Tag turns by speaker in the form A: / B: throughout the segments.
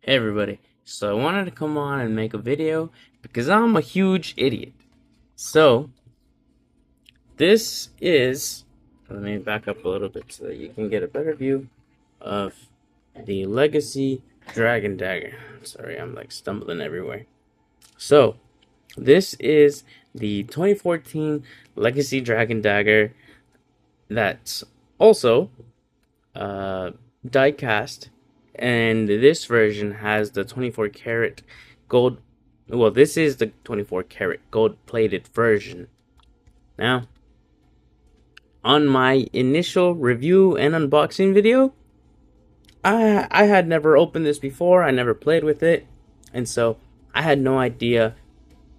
A: Hey everybody, so I wanted to come on and make a video because I'm a huge idiot. So, this is, let me back up a little bit so that you can get a better view of the Legacy Dragon Dagger. Sorry, I'm like stumbling everywhere. So, this is the 2014 Legacy Dragon Dagger that's also die cast, and this version has the 24 karat gold. Well, this is the 24 karat gold plated version. Now, on my initial review and unboxing video, I had never opened this before. I never played with it, and so I had no idea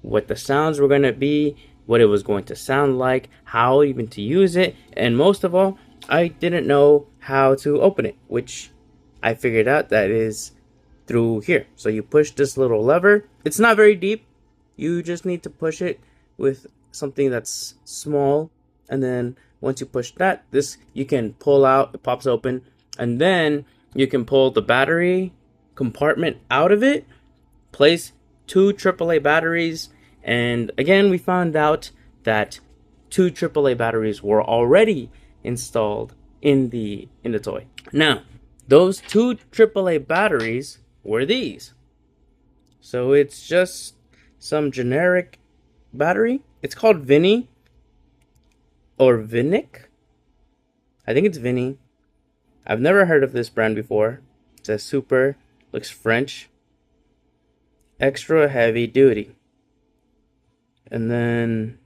A: what the sounds were going to be, what it was going to sound like, how even to use it, and most of all, I didn't know how to open it, which I figured out that is through here. So you push this little lever. It's not very deep. You just need to push it with something that's small, and then once you push that, this you can pull out. It pops open, and then you can pull the battery compartment out of it, place 2 AAA batteries, and again we found out that 2 AAA batteries were already installed in the toy. Now, those 2 AAA batteries were these. So it's just some generic battery. It's called Vinny or Vinic. I think it's Vinny. I've never heard of this brand before. It says super, looks French. Extra heavy duty. And then,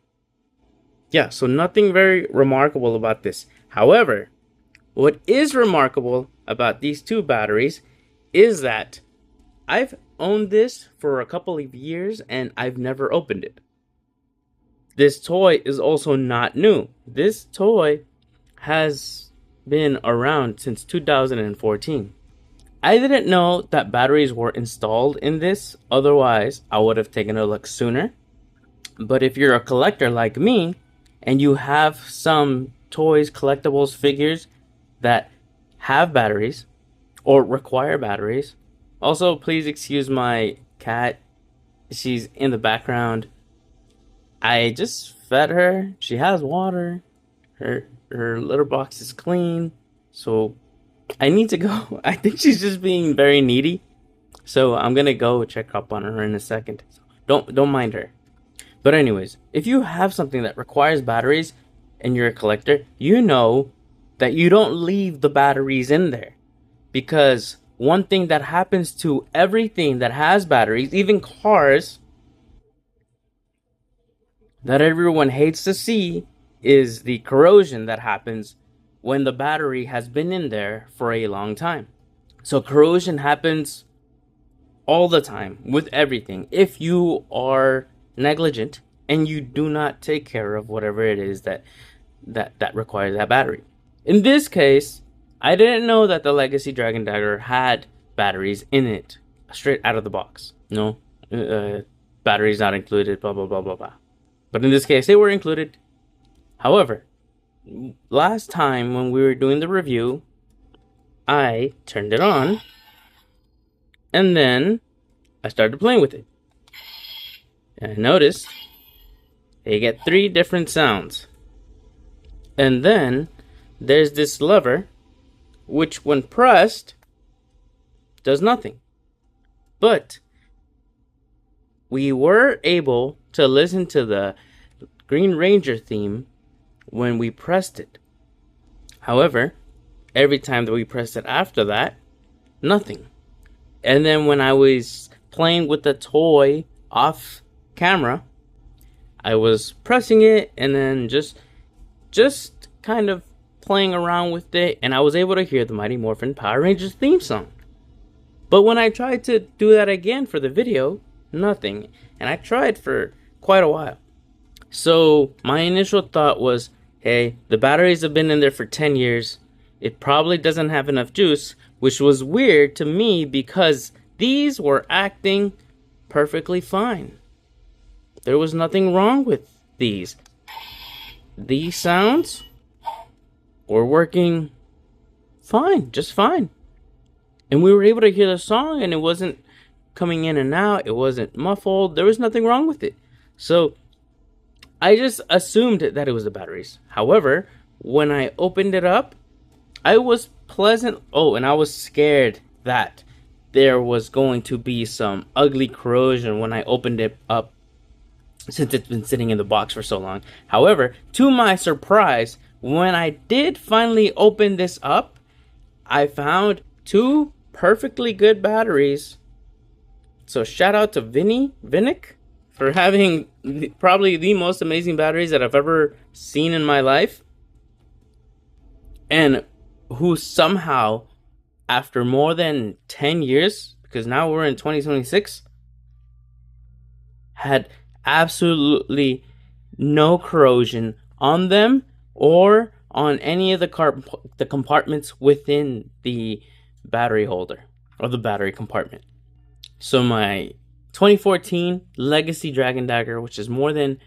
A: yeah, so nothing very remarkable about this. However, what is remarkable about these 2 batteries is that I've owned this for a couple of years and I've never opened it. This toy is also not new. This toy has been around since 2014. I didn't know that batteries were installed in this, otherwise I would have taken a look sooner. But if you're a collector like me and you have some toys, collectibles, figures that have batteries or require batteries. Also, please excuse my cat. She's in the background. I just fed her. She has water. Her litter box is clean. So I need to go. I think she's just being very needy. So I'm gonna go check up on her in a second. Don't mind her. But anyways, if you have something that requires batteries and you're a collector, you know that you don't leave the batteries in there. Because one thing that happens to everything that has batteries, even cars, that everyone hates to see, is the corrosion that happens when the battery has been in there for a long time. So corrosion happens all the time with everything. If you are negligent and you do not take care of whatever it is that requires that battery. In this case, I didn't know that the Legacy Dragon Dagger had batteries in it straight out of the box. No, batteries not included, blah blah blah blah blah. But in this case, they were included. However, last time when we were doing the review, I turned it on and then I started playing with it. And I noticed they get 3 different sounds. And then there's this lever, which when pressed, does nothing. But we were able to listen to the Green Ranger theme when we pressed it. However, every time that we pressed it after that, nothing. And then when I was playing with the toy off camera, I was pressing it and then just kind of playing around with it, and I was able to hear the Mighty Morphin Power Rangers theme song. But when I tried to do that again for the video, nothing. And I tried for quite a while. So my initial thought was, hey, the batteries have been in there for 10 years. It probably doesn't have enough juice, which was weird to me because these were acting perfectly fine. There was nothing wrong with these. These sounds were working fine, just fine. And we were able to hear the song, and it wasn't coming in and out. It wasn't muffled. There was nothing wrong with it. So I just assumed that it was the batteries. However, when I opened it up, I was pleasant. Oh, and I was scared that there was going to be some ugly corrosion when I opened it up, since it's been sitting in the box for so long. However, to my surprise, when I did finally open this up, I found two perfectly good batteries. So shout out to Vinick, for having probably the most amazing batteries that I've ever seen in my life. And who somehow, after more than 10 years, because now we're in 2026, had absolutely no corrosion on them or on any of the compartments within the battery holder or the battery compartment. So my 2014 Legacy Dragon Dagger, which is more than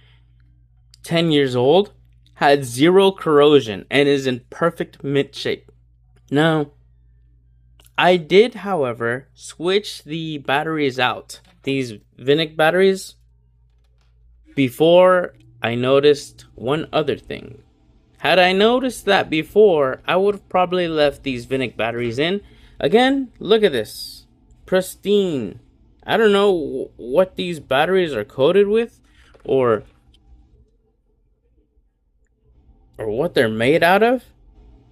A: 10 years old, had zero corrosion and is in perfect mint shape. Now, I did, however, switch the batteries out, these Vinick batteries, before I noticed one other thing. Had I noticed that before, I would have probably left these Vinick batteries in. Again, look at this. Pristine. I don't know what these batteries are coated with, or what they're made out of,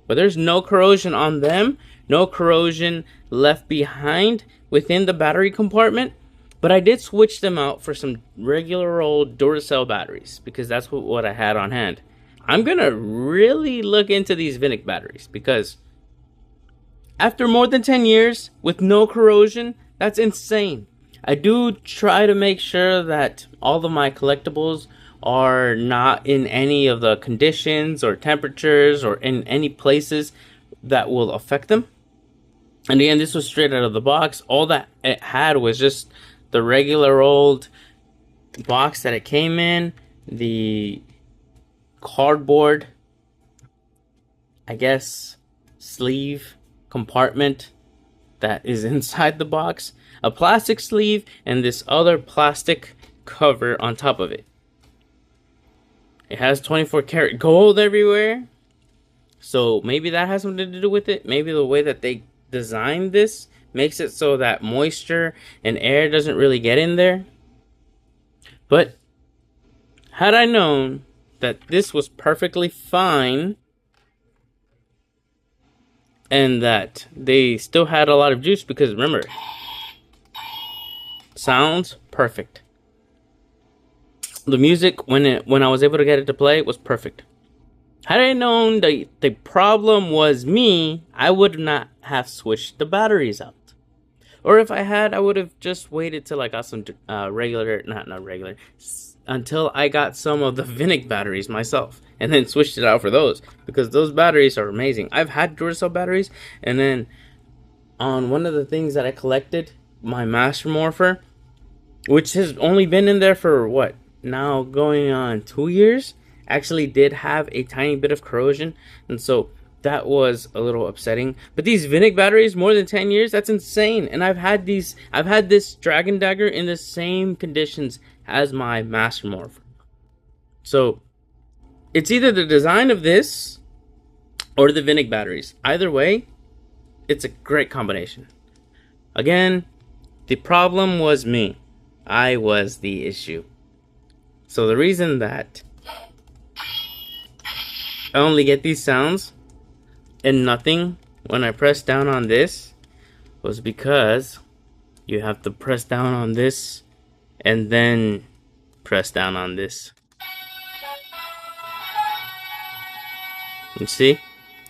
A: but there's no corrosion on them, no corrosion left behind within the battery compartment. But I did switch them out for some regular old Duracell batteries, because that's what I had on hand. I'm gonna really look into these Vinick batteries, because after more than 10 years with no corrosion, that's insane. I do try to make sure that all of my collectibles are not in any of the conditions or temperatures or in any places that will affect them. And again, this was straight out of the box. All that it had was just the regular old box that it came in, the cardboard, I guess, sleeve compartment that is inside the box, a plastic sleeve, and this other plastic cover on top of it. It has 24 karat gold everywhere, so maybe that has something to do with it. Maybe the way that they designed this makes it so that moisture and air doesn't really get in there. But had I known that this was perfectly fine and that they still had a lot of juice, because remember, sounds perfect. The music, when I was able to get it to play, was perfect. Had I known the problem was me, I would not have switched the batteries out. Or if I had, I would have just waited till I got some until I got some of the Vinick batteries myself, and then switched it out for those, because those batteries are amazing. I've had Duracell batteries, and then on one of the things that I collected, my Master Morpher, which has only been in there for what, now going on 2 years, actually did have a tiny bit of corrosion, and so that was a little upsetting. But these Vinick batteries, more than 10 years, that's insane. And I've had this Dragon Dagger in the same conditions as my Master Morpher. So it's either the design of this or the Vinick batteries. Either way, it's a great combination. Again, the problem was me. I was the issue. So the reason that I only get these sounds and nothing when I press down on this was because you have to press down on this and then press down on this. You see?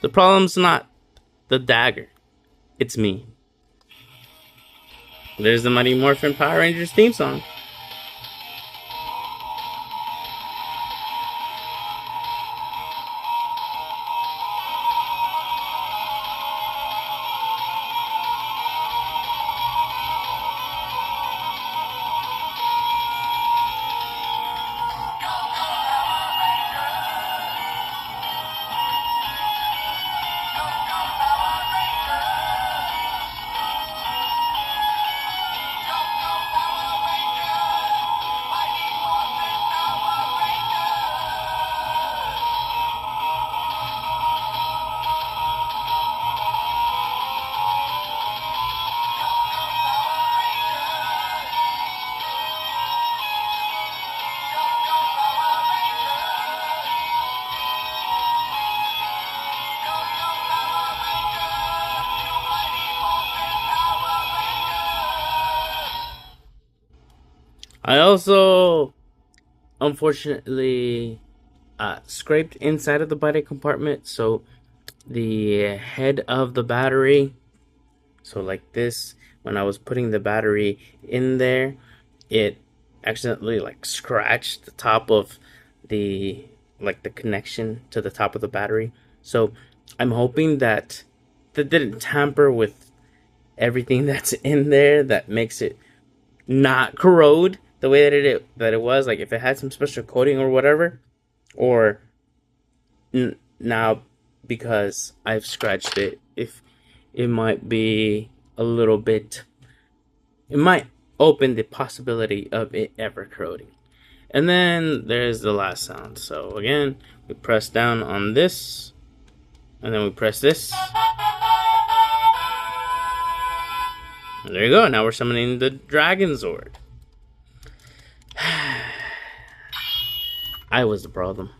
A: The problem's not the dagger. It's me. There's the Mighty Morphin Power Rangers theme song. I also, unfortunately, scraped inside of the battery compartment, so the head of the battery, so like this, when I was putting the battery in there, it accidentally like scratched the top of the the connection to the top of the battery. So I'm hoping that that didn't tamper with everything that's in there that makes it not corrode the way that it was. Like if it had some special coating or whatever, or now because I've scratched it, if it might be a little bit, it might open the possibility of it ever corroding. And then there's the last sound. So again, we press down on this, and then we press this. And there you go. Now we're summoning the Dragon Zord. I was the problem.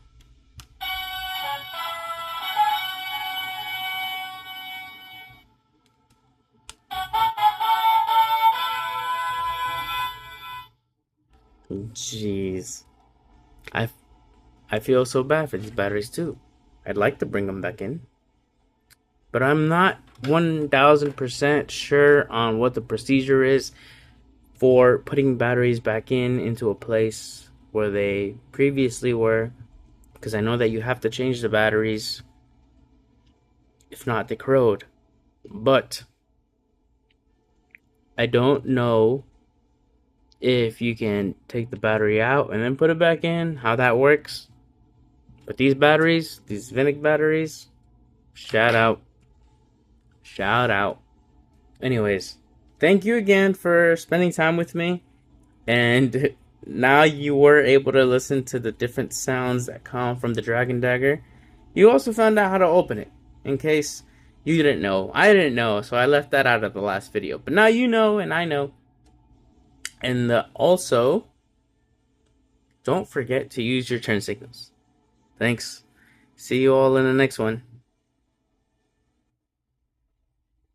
A: Jeez. I feel so bad for these batteries too. I'd like to bring them back in, but I'm not 1000% sure on what the procedure is for putting batteries back into a place where they previously were, because I know that you have to change the batteries. If not, they corrode. But I don't know if you can take the battery out and then put it back in, how that works. But these batteries, these Vinnic batteries, shout out. Shout out. Anyways, thank you again for spending time with me. And now you were able to listen to the different sounds that come from the Dragon Dagger. You also found out how to open it, in case you didn't know. I didn't know, so I left that out of the last video. But now you know, and I know. And also, don't forget to use your turn signals. Thanks. See you all in the next one.